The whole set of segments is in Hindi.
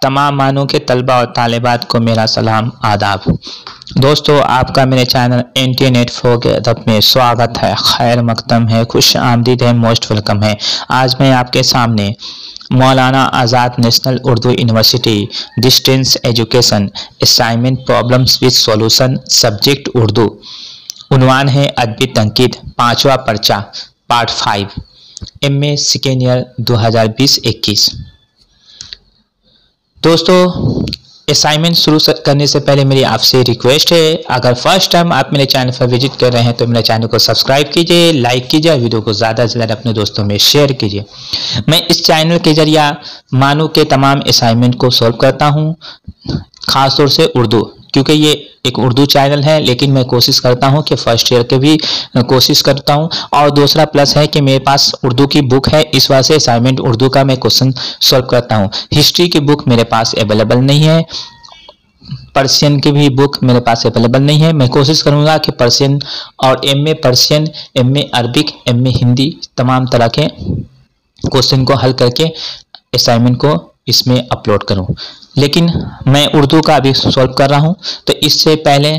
तमाम मानों के तलबा और तालिबात को मेरा सलाम आदाब। दोस्तों, आपका मेरे चैनल इंटरनेट फॉर के अदब में स्वागत है, खैर मकदम है, खुश आमदीद है, मोस्ट वेलकम है। आज मैं आपके सामने Maulana Azad national Urdu University distance education assignment problems with solution subject Urdu, उन्वान है अदबी तनकीद, 5वां पर्चा पार्ट 5 MA सेकेंड ईयर 2020-21। दोस्तों, असाइनमेंट शुरू करने से पहले मेरी आपसे रिक्वेस्ट है, अगर फर्स्ट टाइम आप मेरे चैनल पर विजिट कर रहे हैं तो मेरे चैनल को सब्सक्राइब कीजिए, लाइक कीजिए और वीडियो को ज़्यादा से ज़्यादा अपने दोस्तों में शेयर कीजिए। मैं इस चैनल के जरिए मानू के तमाम असाइनमेंट को सॉल्व करता हूं, ख़ासतौर से उर्दू, क्योंकि ये एक उर्दू चैनल है, लेकिन मैं कोशिश करता हूं कि फर्स्ट ईयर के भी कोशिश करता हूं। और दूसरा प्लस है कि मेरे पास उर्दू की बुक है, इस वजह से असाइनमेंट उर्दू का मैं क्वेश्चन सॉल्व करता हूं। हिस्ट्री की बुक मेरे पास अवेलेबल नहीं है, पर्शियन की भी बुक मेरे पास अवेलेबल नहीं है। मैं कोशिश करूंगा कि पर्शियन और MA Persian, MA Arabic, MA Hindi, तमाम तरह के क्वेश्चन को हल करके असाइनमेंट को इसमें अपलोड करूं, लेकिन मैं उर्दू का अभी सॉल्व कर रहा हूं। तो इससे पहले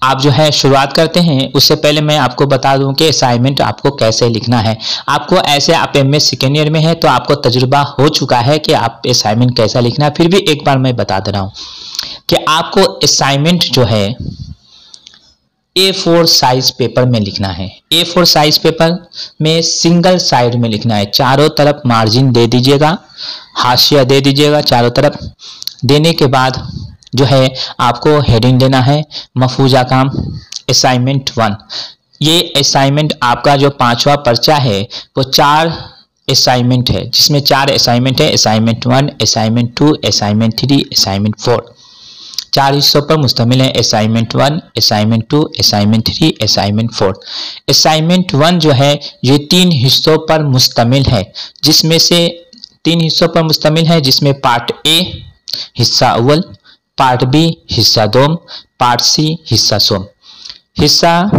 आप जो है शुरुआत करते हैं, उससे पहले मैं आपको बता दूं कि असाइनमेंट आपको कैसे लिखना है। आपको ऐसे आप MA सेकेंड ईयर में है तो आपको तजुर्बा हो चुका है कि आप असाइनमेंट कैसा लिखना है, फिर भी एक बार मैं बता दे रहा हूं कि आपको असाइनमेंट जो है A4 साइज पेपर में लिखना है। A4 साइज पेपर में सिंगल साइड में लिखना है, चारों तरफ मार्जिन दे दीजिएगा, हाशिया दे दीजिएगा चारों तरफ। देने के बाद जो है आपको हेडिंग देना है मफूजा काम असाइनमेंट 1। ये असाइनमेंट आपका जो 5वां पर्चा है वो 4 असाइनमेंट है, जिसमें 4 असाइनमेंट है, असाइनमेंट 1, असाइनमेंट 2, असाइनमेंट 3, असाइनमेंट 4। 4 हिस्सों पर मुश्तमिल है, assignment 1, assignment 2, assignment 3, assignment 4। Assignment 1 जो है ये 3 हिस्सों पर मुश्तमिल है, जिसमें से 3 हिस्सों पर मुश्तमिल है, जिसमें पार्ट A हिस्सा अव्वल, पार्ट B हिस्सा दोम, पार्ट C हिस्सा सोम। हिस्सा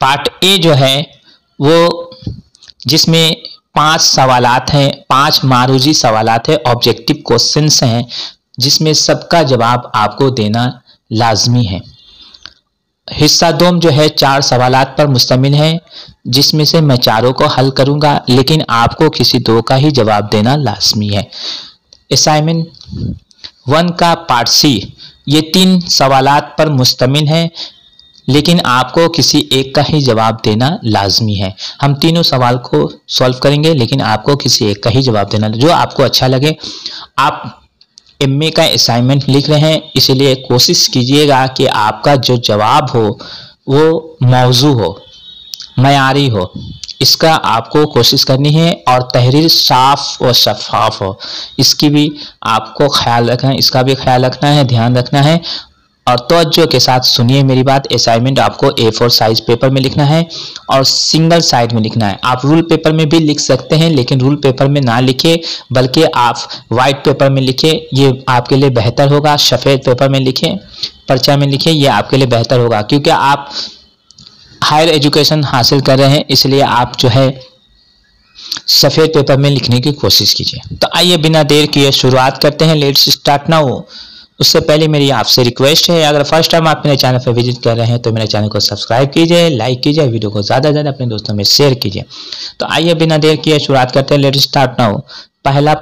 पार्ट A जो है वो जिसमें 5 सवालात हैं, 5 मारूजी सवालात है, ऑब्जेक्टिव क्वेश्चंस हैं, जिसमें सबका जवाब आपको देना लाजमी है। हिस्सा दोम जो है 4 सवालात पर मुश्तमिल है, जिसमें से मैं चारों को हल करूंगा, लेकिन आपको किसी 2 का ही जवाब देना लाजमी है। असाइनमेंट 1 का पार्ट C ये 3 सवालात पर मुश्तमिल है, लेकिन आपको किसी एक का ही जवाब देना लाजमी है। हम तीनों सवाल को सॉल्व करेंगे, लेकिन आपको किसी एक का ही जवाब देना, जो आपको अच्छा लगे। आप MA का असाइनमेंट लिख रहे हैं, इसलिए कोशिश कीजिएगा कि आपका जो जवाब हो वो मौजू हो, मयारी हो, इसका आपको कोशिश करनी है, और तहरीर साफ और शफाफ हो, इसकी भी आपको ख्याल रखना है, इसका भी ख्याल रखना है, ध्यान रखना है। और तवज्जो के साथ सुनिए मेरी बात। असाइनमेंट आपको A4 साइज पेपर में लिखना है और सिंगल साइड में लिखना है। आप रूल पेपर में भी लिख सकते हैं, लेकिन रूल पेपर में ना लिखे, बल्कि आप वाइट पेपर में लिखे, ये आपके लिए बेहतर होगा। सफ़ेद पेपर में लिखे, पर्चा में लिखे, ये आपके लिए बेहतर होगा, क्योंकि आप हायर एजुकेशन हासिल कर रहे हैं, इसलिए आप जो है सफ़ेद पेपर में लिखने की कोशिश कीजिए। तो आइए बिना देर किए शुरुआत करते हैं। Let's start now. उससे पहले मेरी आपसे रिक्वेस्ट है, अगर फर्स्ट टाइम आप मेरे चैनल पर विजिट कर रहे हैं तो मेरे चैनल को सब्सक्राइब कीजिए, लाइक कीजिए, वीडियो को ज़्यादा से ज़्यादा अपने दोस्तों में शेयर कीजिए। तो आइए बिना देर किए शुरुआत करते हैं। Let's start now. पहला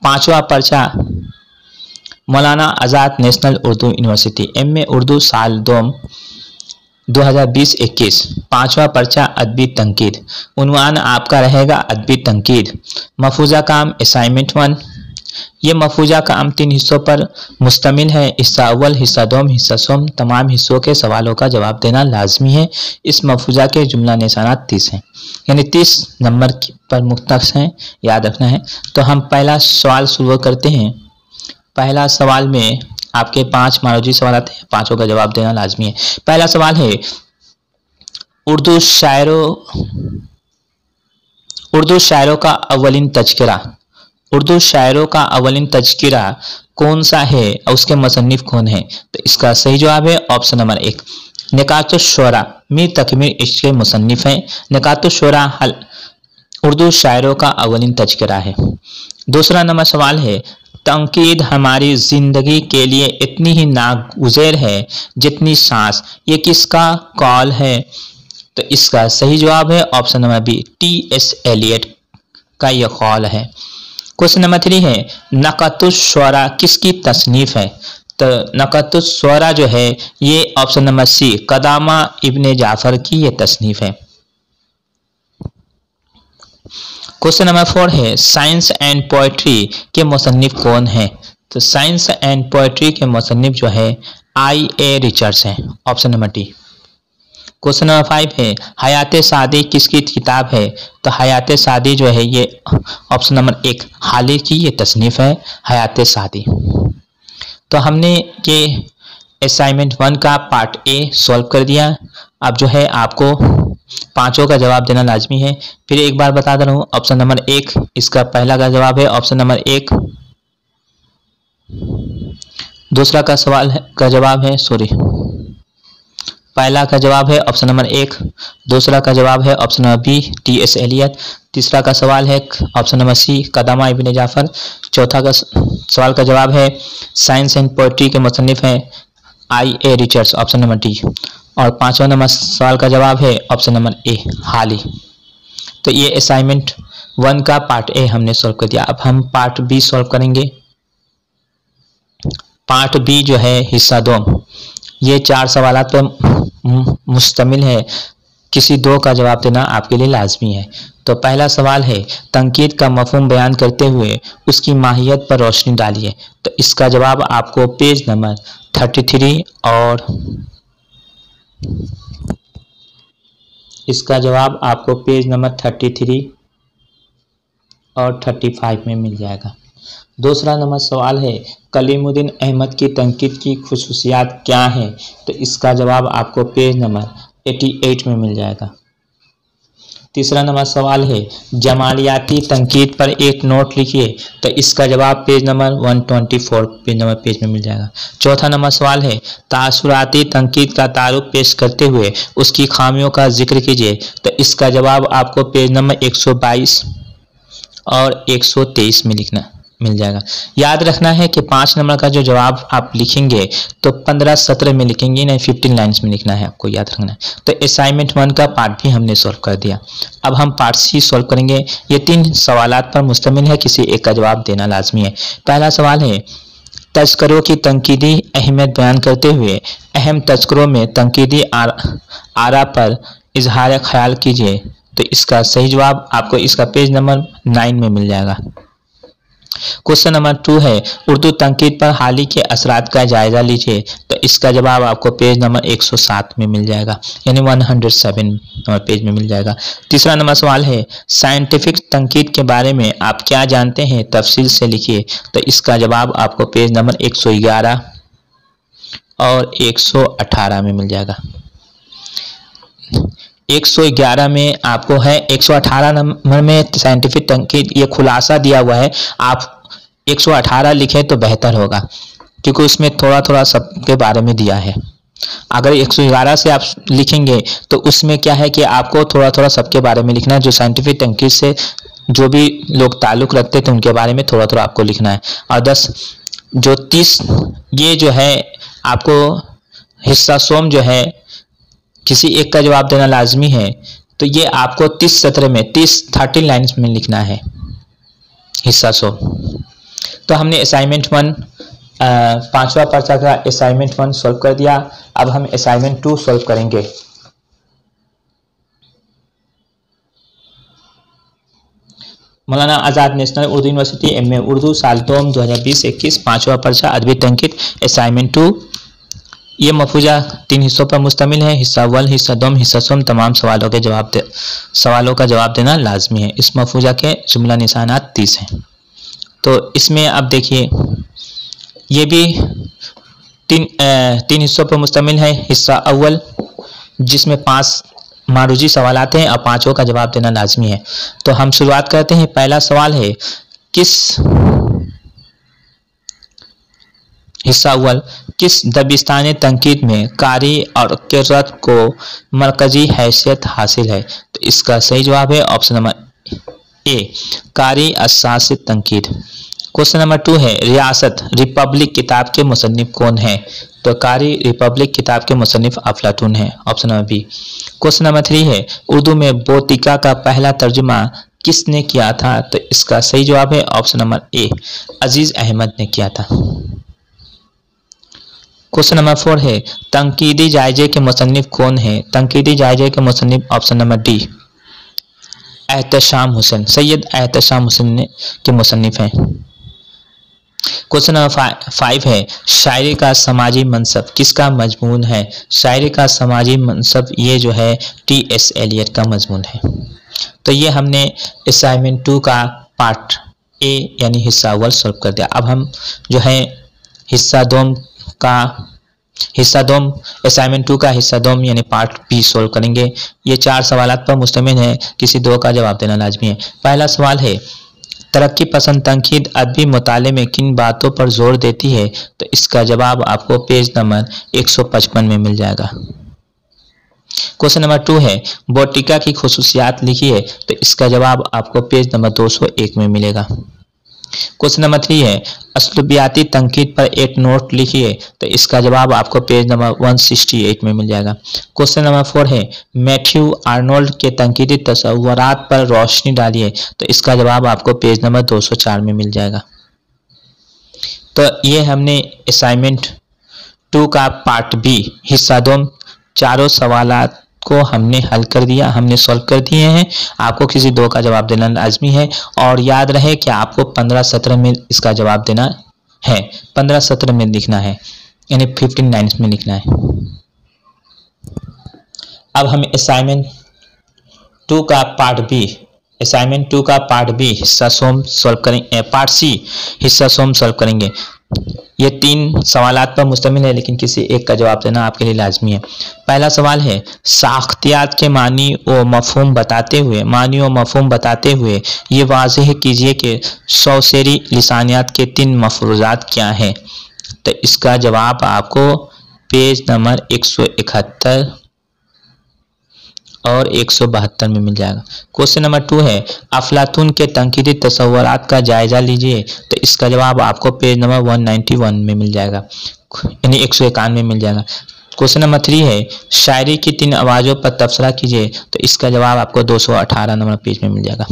5वां पर्चा Maulana Azad national Urdu University MA Urdu साल 2020-21। 5वां पर्चा अदबी तनकीद, उन्वान आपका रहेगा अदबी तनकीद। मफूजा काम असाइनमेंट 1। ये मफूजा काम 3 हिस्सों पर मुश्तमिल है, हिस्सा अव्वल, हिस्सा दोम, हिस्सा सोम। तमाम हिस्सों के सवालों का जवाब देना लाजमी है। इस मफूजा के जुमला निशानात 30 हैं, यानी 30 नंबर पर मुख्तस हैं, याद रखना है। तो हम पहला सवाल शुरू करते हैं। पहला सवाल में आपके 5 मारूजी सवाल आते हैं, 5 का जवाब देना लाजमी है। पहला सवाल है उर्दू शायरों का अव्वलिन तज़किरा। उर्दू शायरों का अव्वलिन तज़किरा कौन सा है और उसके मुसन्निफ कौन है? तो इसका सही जवाब है ऑप्शन नंबर 1, निकातुश्शोरा। मीर तकमीर इश्क के मुसन्निफ हैं। निकातुश्शोरा उर्दू शायरों का अव्वलिन तज़किरा है। दूसरा नंबर सवाल है, तंकीद हमारी जिंदगी के लिए इतनी ही नागुज़ेर है जितनी सांस। ये किसका कॉल है? तो इसका सही जवाब है option number B, T S. Eliot का यह कॉल है। क्वेश्चन नंबर 3 है, नक़तुश्शुअरा किसकी तसनीफ है? तो नक़तुश्शुअरा जो है ये option number C, Qudama ibn Jafar की ये तसनीफ है। क्वेश्चन नंबर 4 है, साइंस एंड पोएट्री के मुसन्निफ कौन है? तो साइंस एंड पोएट्री के मुसन्निफ जो है I.A. रिचर्ड्स हैं, option number D. Question number 5 है, हयात सादी किसकी किताब है? तो हयात सादी जो है ये ऑप्शन नंबर 1, हाली की ये तसनीफ है, हयात सादी। तो हमने ये असाइनमेंट 1 का पार्ट ए सॉल्व कर दिया। अब जो है आपको पांचों का जवाब देना लाजमी है। फिर एक बार बता दे रहा हूँ, ऑप्शन नंबर 1 इसका पहला का जवाब है ऑप्शन नंबर 1। दूसरा का सवाल है का जवाब है पहला का जवाब है ऑप्शन नंबर 1। दूसरा का जवाब है option number B, T S. Eliot. तीसरा का सवाल है option number C, Qudama ibn Jafar. चौथा का सवाल का जवाब है साइंस एंड पोएट्री के मुसन्निफ हैं I.A. Richards, option number D. और पांचवा नंबर सवाल का जवाब है ऑप्शन नंबर ए, हाली। तो ये असाइनमेंट 1 का पार्ट ए हमने सॉल्व कर दिया। अब हम पार्ट बी सॉल्व करेंगे। पार्ट बी जो है हिस्सा 2, ये 4 सवालात पर मुश्तमिल है। किसी 2 का जवाब देना आपके लिए लाजमी है। तो पहला सवाल है, तंकीद का मफहूम बयान करते हुए उसकी माहियत पर रोशनी डालिए। तो इसका जवाब आपको पेज नंबर 33 और इसका जवाब आपको पेज नंबर 33 और 35 में मिल जाएगा। दूसरा नंबर सवाल है, कलीमुद्दीन अहमद की तंकीद की खुसूसियात क्या है? तो इसका जवाब आपको पेज नंबर 88 में मिल जाएगा। तीसरा नंबर सवाल है, जमालियाती तंकीद पर एक नोट लिखिए। तो इसका जवाब पेज नंबर 124 पेज में मिल जाएगा। चौथा नंबर सवाल है, तासुराती तंकीद का तारुफ पेश करते हुए उसकी खामियों का जिक्र कीजिए। तो इसका जवाब आपको पेज नंबर 122 और 123 में लिखना मिल जाएगा। याद रखना है कि 5 नंबर का जो जवाब आप लिखेंगे तो 15-17 में लिखेंगे, नहीं 15 लाइन्स में लिखना है, आपको याद रखना है। तो असाइनमेंट 1 का पार्ट भी हमने सॉल्व कर दिया। अब हम पार्ट सी सॉल्व करेंगे। ये 3 सवालात पर मुश्तमिल है, किसी एक का जवाब देना लाजमी है। पहला सवाल है, तज़किरों की तंकीदी अहमियत बयान करते हुए अहम तज़किरों में तंकीदी आरा पर इजहार ख्याल कीजिए। तो इसका सही जवाब आपको इसका पेज नंबर 9 में मिल जाएगा। क्वेश्चन नंबर 2 है, उर्दू तंकीद पर हाल के असरात का जायजा लीजिए। तो इसका जवाब आपको पेज नंबर 107 में मिल जाएगा, यानी 107 नंबर पेज में मिल जाएगा। तीसरा नंबर सवाल है, साइंटिफिक तंकीद के बारे में आप क्या जानते हैं, तफसील से लिखिए। तो इसका जवाब आपको पेज नंबर 111 और 118 में मिल जाएगा। 111 में आपको है, 118 नंबर में साइंटिफिक तंकीद ये खुलासा दिया हुआ है। आप 118 लिखें तो बेहतर होगा, क्योंकि उसमें थोड़ा थोड़ा सबके बारे में दिया है। अगर 111 से आप लिखेंगे तो उसमें क्या है कि आपको थोड़ा थोड़ा सबके बारे में लिखना है। जो साइंटिफिक तंकीद से जो भी लोग ताल्लुक़ रखते थे उनके बारे में थोड़ा थोड़ा आपको लिखना है। और 10 जो 30 ये जो है आपको हिस्सा सोम जो है किसी एक का जवाब देना लाजमी है। तो ये आपको 30 सत्र में 30 लाइन्स में लिखना है हिस्सा सो। तो हमने असाइनमेंट 1 5वां पर्चा का असाइनमेंट 1 सॉल्व कर दिया। अब हम असाइनमेंट 2 सॉल्व करेंगे। Maulana Azad national Urdu University MA Urdu साल 2020-21 5वां पर्चा अदबी तंकीद असाइनमेंट 2। ये मफूजा 3 हिस्सों पर मुश्तमिल है, हिस्सा 1, हिस्सा 2, हिस्सा सोम। तमाम सवालों का जवाब देना लाजमी है। इस मफूजा के जुमला निशानात 30 हैं। तो इसमें अब देखिए, ये भी 3 हिस्सों पर मुश्तमिल है। हिस्सा अव्वल जिसमें 5 मारूजी सवालात हैं और 5 का जवाब देना लाजमी है। तो हम शुरुआत करते हैं। पहला सवाल है, हिस्सा अव्वल, किस दबिस्तान तंकीद में कारी और किरत को मरकजी हैसियत हासिल है? तो इसका सही जवाब है ऑप्शन नंबर ए कारी अशासित तंकीद। क्वेश्चन नंबर 2 है रियासत रिपब्लिक किताब के मुसन्निफ कौन है? तो कारी रिपब्लिक किताब के मुसन्निफ अफलातून है, option number B. Question number 3 है उर्दू में बोतिका का पहला तर्जुमा किसने किया था? तो इसका सही जवाब है ऑप्शन नंबर ए अजीज अहमद ने किया था। क्वेश्चन नंबर 4 है तंकीदी जायजे के मुसन्निफ कौन है? तंकीदी जायजे के मुसन्निफ option number D Ehtesham Hussain, Syed Ehtesham Hussain के मुसन्निफ हैं। क्वेश्चन नंबर 5 है शायरी का समाजी मनसब किसका मजमून है? शायरी का समाजी मनसब ये जो है टी.एस. एलियट का मजमून है। तो ये हमने असाइनमेंट 2 का पार्ट ए यानी हिस्सा अव्वल सॉल्व कर दिया। अब हम जो है हिस्सा दोम असाइनमेंट 2 का हिस्सा दोम यानी पार्ट बी सोल्व करेंगे। ये 4 सवालात पर मुश्तमिल है, किसी 2 का जवाब देना लाजमी है। पहला सवाल है तरक्की पसंद तंकीद अदबी मुताले में किन बातों पर जोर देती है? तो इसका जवाब आपको पेज नंबर 155 में मिल जाएगा। क्वेश्चन नंबर 2 है बोटिका की खुसूसियात लिखिए, तो इसका जवाब आपको पेज नंबर 201 में मिलेगा। क्वेश्चन नंबर 3 है असलूबियाती तंकीद पर एक नोट लिखिए, तो इसका जवाब आपको पेज नंबर 168 में मिल जाएगा। क्वेश्चन नंबर 4 है मैथ्यू आर्नोल्ड के तंकीदी तसव्वुरात पर रोशनी डालिए, तो इसका जवाब आपको पेज नंबर 204 में मिल जाएगा। तो ये हमने असाइनमेंट 2 का पार्ट बी हिस्सा 2 चारों सवालात को हमने हल कर दिया, हमने सॉल्व कर दिए हैं। आपको किसी 2 का जवाब देना लाजमी है और याद रहे कि आपको 15-17 में इसका जवाब देना है, 15-17 में लिखना है यानी 15 लाइन्स में लिखना है। अब हम असाइनमेंट 2 का पार्ट बी हिस्सा सोम सॉल्व करेंगे, पार्ट सी हिस्सा सोम सॉल्व करेंगे। ये 3 सवालात पर मुश्तमिल है, लेकिन किसी एक का जवाब देना आपके लिए लाजमी है। पहला सवाल है साख्तियात के मानी व मफहूम बताते हुए ये वाज़ेह कीजिए कि सौसेरी लिसानियात के 3 मफरूज़ात क्या हैं? तो इसका जवाब आपको पेज नंबर 171 और 172 में मिल जाएगा। क्वेश्चन नंबर 2 है अफलातून के तंकीदी तसव्वुरात का जायजा लीजिए, तो इसका जवाब आपको पेज नंबर 191 में मिल जाएगा यानी 151 में मिल जाएगा। क्वेश्चन नंबर 3 है शायरी की 3 आवाज़ों पर तबसरा कीजिए, तो इसका जवाब आपको 218 नंबर पेज में मिल जाएगा।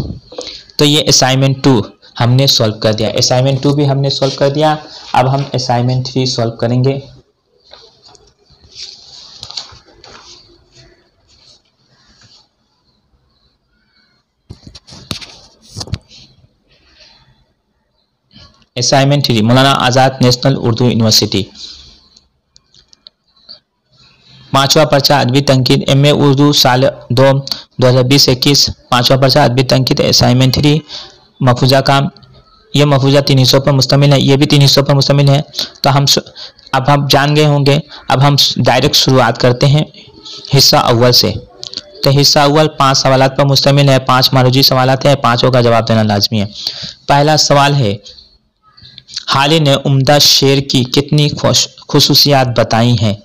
तो ये असाइनमेंट 2 हमने सॉल्व कर दिया, असाइनमेंट 2 भी हमने सॉल्व कर दिया। अब हम असाइनमेंट 3 सॉल्व करेंगे। असाइनमेंट 3 मौलाना आज़ाद नेशनल उर्दू यूनिवर्सिटी 5वां पर्चा अदबी तंकीद एमए उर्दू साल 2020-21 5वां पर्चा अदबी तंकीद असाइनमेंट 3 मफूजा काम। ये मफूजा 3 हिस्सों पर मुश्तमिल है, ये भी 3 हिस्सों पर मुश्तमिल है। तो अब हम जान गए होंगे। अब हम डायरेक्ट शुरुआत करते हैं हिस्सा अव्वल से। तो हिस्सा अव्वल 5 सवालात पर मुश्तमिल है, 5 मारूजी सवालात हैं, 5 का जवाब देना लाजमी है। पहला सवाल है हाली ने उम्दा शेर की कितनी खुसूसियात बताई हैं?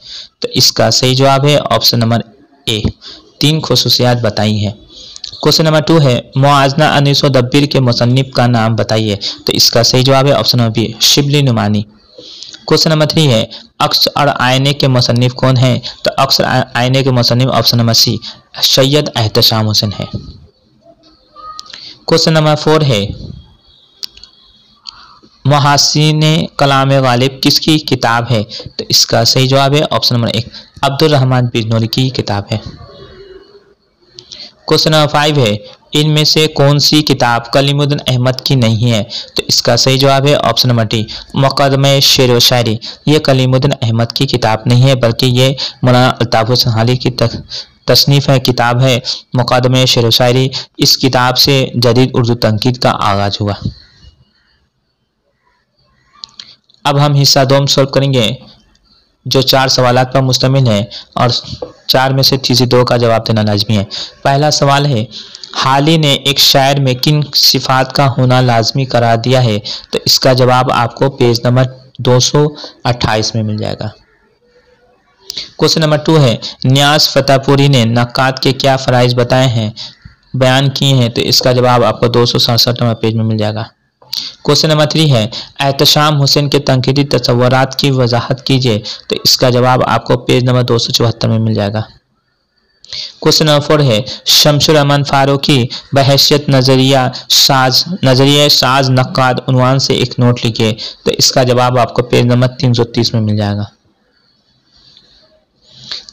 तो इसका सही जवाब है ऑप्शन नंबर ए 3 खुसूसियात बताई हैं। क्वेश्चन नंबर 2 है मुआजना अनीस दब्बीर के मुसन्निफ का नाम बताइए, तो इसका सही जवाब है option number B Shibli Nomani. Question number 3 है अक्स और आईने के मुसन्निफ कौन है? तो अक्स और आईने के मुसन्निफ option number C Syed Ehtesham Husain है। क्वेश्चन नंबर 4 है मुहासिने कलाम गालिब किसकी किताब है? तो इसका सही जवाब है ऑप्शन नंबर 1 अब्दुल रहमान बिजनौरी की किताब है। क्वेश्चन नंबर 5 है इनमें से कौन सी किताब कलीमुद्दीन अहमद की नहीं है? तो इसका सही जवाब है ऑप्शन नंबर डी मुक़द्दमे शेर व शायरी। ये कलीमुद्दीन अहमद की किताब नहीं है, बल्कि ये मौलाना अल्ताफ़ हुसैन हाली की तसनीफ़ है, किताब है मुक़द्दमे शेर व शायरी। इस किताब से जदीद उर्दू तंकीद का आगाज़ हुआ। अब हम हिस्सा 2 सॉल्व करेंगे जो 4 सवालात पर मुश्तमिल है और 4 में से किसी 2 का जवाब देना लाजमी है। पहला सवाल है हाली ने एक शायर में किन सिफात का होना लाजमी करार दिया है? तो इसका जवाब आपको पेज नंबर 228 में मिल जाएगा। क्वेश्चन नंबर 2 है नियाज फतेहपुरी ने नक्कात के क्या फ़राइज़ बताए हैं? बयान किए हैं, तो इसका जवाब आपको 267 नंबर पेज में मिल जाएगा। क्वेश्चन नंबर 3 है एहतशाम हुसैन के तंकीदी तसव्वुरात की वजाहत कीजिए, तो इसका जवाब आपको पेज नंबर 274 में मिल जाएगा। क्वेश्चन नंबर 4 है शमसुर रहमान फारूकी बहैसियत नजरिया साज नक्काद उन्वान से एक नोट लिखिए, तो इसका जवाब आपको पेज नंबर 330 में मिल जाएगा।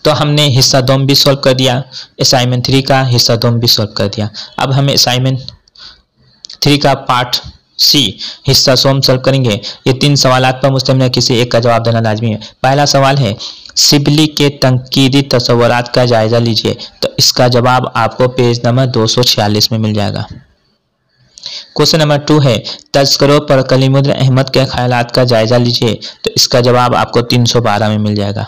तो हमने हिस्सा 2 भी सॉल्व कर दिया, असाइनमेंट 3 का हिस्सा 2 भी सॉल्व कर दिया। अब हमें असाइनमेंट 3 का पार्ट सी हिस्सा सोम सॉल्व करेंगे। ये 3 सवालात पर मुश्तमिल है, किसी एक का जवाब देना लाजमी है। पहला सवाल है सिबली के तंकीदी तसव्वुरात का जायजा लीजिए, तो इसका जवाब आपको पेज नंबर 246 में मिल जाएगा। क्वेश्चन नंबर 2 है तज़किरों पर कलीमुद्दीन अहमद के ख्यालात का जायजा लीजिए, तो इसका जवाब आपको 312 में मिल जाएगा।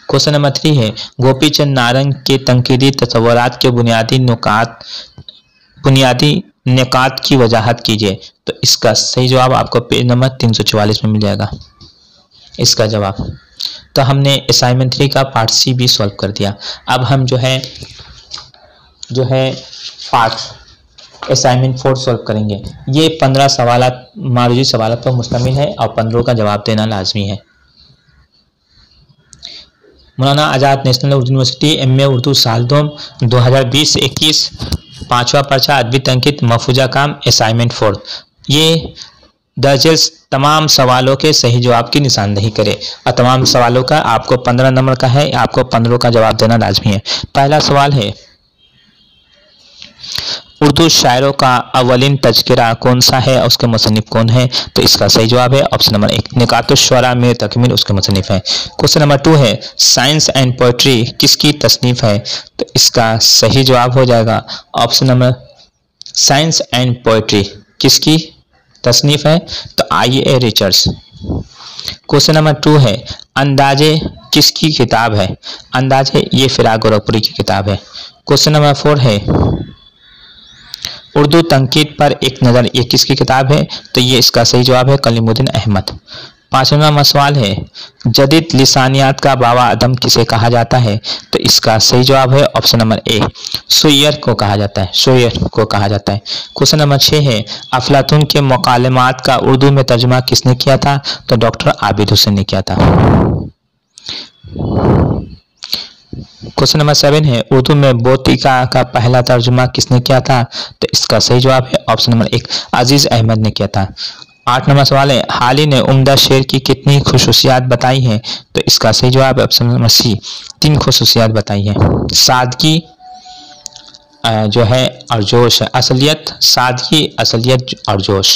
क्वेश्चन नंबर 3 है गोपीचंद नारंग के तंकीदी तसव्वुरात के बुनियादी निकात की वजाहत कीजिए, तो इसका सही जवाब आपको पेज नंबर 344 में मिल जाएगा इसका जवाब। तो हमने असाइनमेंट 3 का पार्ट सी भी सॉल्व कर दिया। अब हम जो है पार्ट असाइनमेंट 4 सॉल्व करेंगे। ये 15 सवालात मारूजी सवालात पर मुश्तमिल है और 15 का जवाब देना लाजमी है। Maulana Azad national Urdu university MA. Urdu साल 2020-21 5वां पर्चा अदबी तंकीद महफूजा काम असाइनमेंट 4। ये दर्ज तमाम सवालों के सही जवाब की निशानदेही करे और तमाम सवालों का आपको 15 नंबर का है, आपको 15 का जवाब देना लाजमी है। पहला सवाल है उर्दू शायरों का अवलिन तज़किरा कौन सा है और उसके मुसन्निफ कौन है, तो इसका सही जवाब है ऑप्शन नंबर 1 निकातुश्शुअरा में तकमील उसके मुसन्निफ है। क्वेश्चन नंबर 2 है साइंस एंड पोइट्री किसकी तसनीफ है, तो इसका सही जवाब हो जाएगा option number science and poetry किसकी तसनीफ है, तो I.A. रिचर्ड्स। क्वेश्चन नंबर 2 है अंदाजे किसकी किताब है, अंदाजे ये फिराक गोरखपुरी की किताब है। क्वेश्चन नंबर 4 है उर्दू तंकीद पर एक नज़र ये किसकी किताब है, तो ये इसका सही जवाब है कलीमुद्दीन अहमद। 5वां सवाल है जदीद लिसानियात का बाबा आदम किसे कहा जाता है, तो इसका सही जवाब है ऑप्शन नंबर ए सुयर को कहा जाता है, सुयर को कहा जाता है। क्वेश्चन नंबर 6 है अफलातून के मुकालमात का उर्दू में तर्जुमा किसने किया था, तो डॉक्टर आबिद हुसैन ने किया था। क्वेश्चन नंबर 7 है उर्दू में बोतिका का पहला तर्जुमा किसने किया था, तो इसका सही जवाब है ऑप्शन नंबर 1 अजीज अहमद ने किया था। 8 नंबर सवाल है हाली ने उम्दा शेर की कितनी खुसूसियात बताई हैं, तो इसका सही जवाब है ऑप्शन नंबर सी 3 खुसूसियात बताई हैं। सादगी जो है और जोश है, असलियत सादगी असलियत और जोश।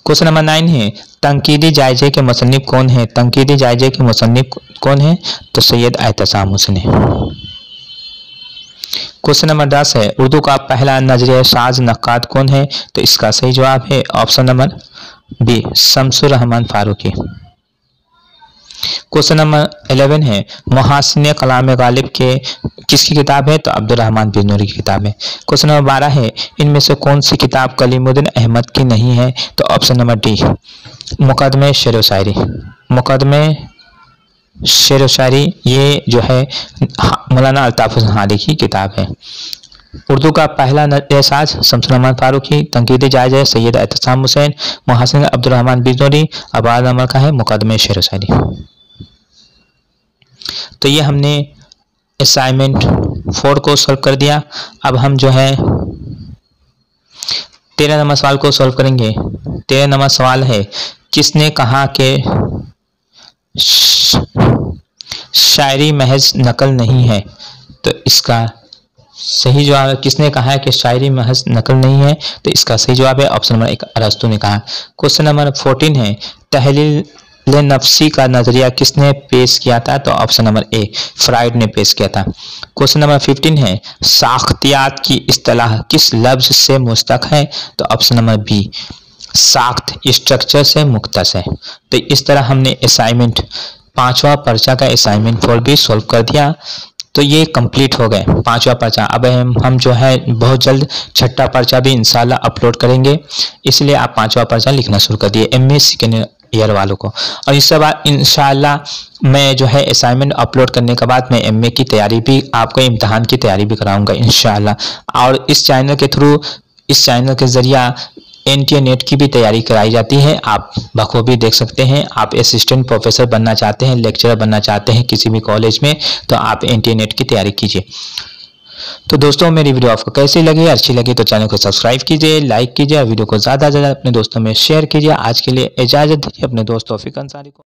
क्वेश्चन नंबर 9 है तंकीदी जायजे के मुसन्निफ कौन है, तंकीदी जायजे के मुसन्निफ कौन है, तो सैयद एहतशाम हुसैन है। क्वेश्चन नंबर 10 है उर्दू का पहला नजरिया साज नक्काद कौन है, तो इसका सही जवाब है option number B Shamsur Rahman Faruqi. Question number 11 है मुहासिन कलाम गालिब के किसकी किताब है, तो अब्दुर्रहमान बिजनूरी की किताब है। क्वेश्चन नंबर 12 है इनमें से कौन सी किताब कलीमुद्दीन अहमद की नहीं है, तो ऑप्शन नंबर डी मुकदमे शेर व शायरी। मुकदमे शेर व शायरी ये जो है मौलाना अल्ताफ हुसैन हादी की किताब है। उर्दू का पहला नजरिया शमसुर रहमान फारूकी, तंकीदी जायजा सैयद एहतशाम हुसैन, मुहासिन अब्दुर्रहमान बिजनूरी, अब 12 नंबर का है मुकदमे शेर व शायरी। तो ये हमने असाइनमेंट 4 को सॉल्व कर दिया। अब हम जो है 13 नंबर सवाल को सॉल्व करेंगे। 13 नंबर सवाल है किसने कहा कि शायरी महज नकल नहीं है, तो इसका सही जवाब है किसने कहा है कि शायरी महज नकल नहीं है, तो इसका सही जवाब है ऑप्शन नंबर 1 अरस्तू ने कहा। क्वेश्चन नंबर 14 है तहलील नफ्सी का नजरिया किसने पेश किया था, तो ऑप्शन नंबर ए फ्राइड ने पेश किया था। क्वेश्चन नंबर 15 है साख्तियात की इस्तिलाह किस लफ्ज से मुश्तक है, तो ऑप्शन नंबर बी साख्त स्ट्रक्चर से मुख्तस है। तो इस तरह हमने असाइनमेंट 5वां पर्चा का असाइनमेंट 4 भी सॉल्व कर दिया। तो ये कंप्लीट हो गए 5वां पर्चा। अब हम जो है बहुत जल्द 6ठा पर्चा भी इंशाल्लाह अपलोड करेंगे, इसलिए आप 5वां पर्चा लिखना शुरू कर दिए। एमए सेकेंड ईयर वालों को। और इसके बाद इंशाल्लाह मैं जो है असाइनमेंट अपलोड करने के बाद मैं एमए की तैयारी भी, आपको इम्तहान की तैयारी भी कराऊंगा इंशाल्लाह। और इस चैनल के थ्रू, इस चैनल के जरिया एनटीए नेट की भी तैयारी कराई जाती है, आप बखूबी देख सकते हैं। आप असिस्टेंट प्रोफेसर बनना चाहते हैं, लेक्चरर बनना चाहते हैं किसी भी कॉलेज में, तो आप एनटीए नेट की तैयारी कीजिए। तो दोस्तों मेरी वीडियो आपको कैसी लगी, अच्छी लगी तो चैनल को सब्सक्राइब कीजिए, लाइक कीजिए, वीडियो को ज़्यादा से ज़्यादा अपने दोस्तों में शेयर कीजिए। आज के लिए इजाज़त दीजिए अपने दोस्त तौफीक अंसारी को।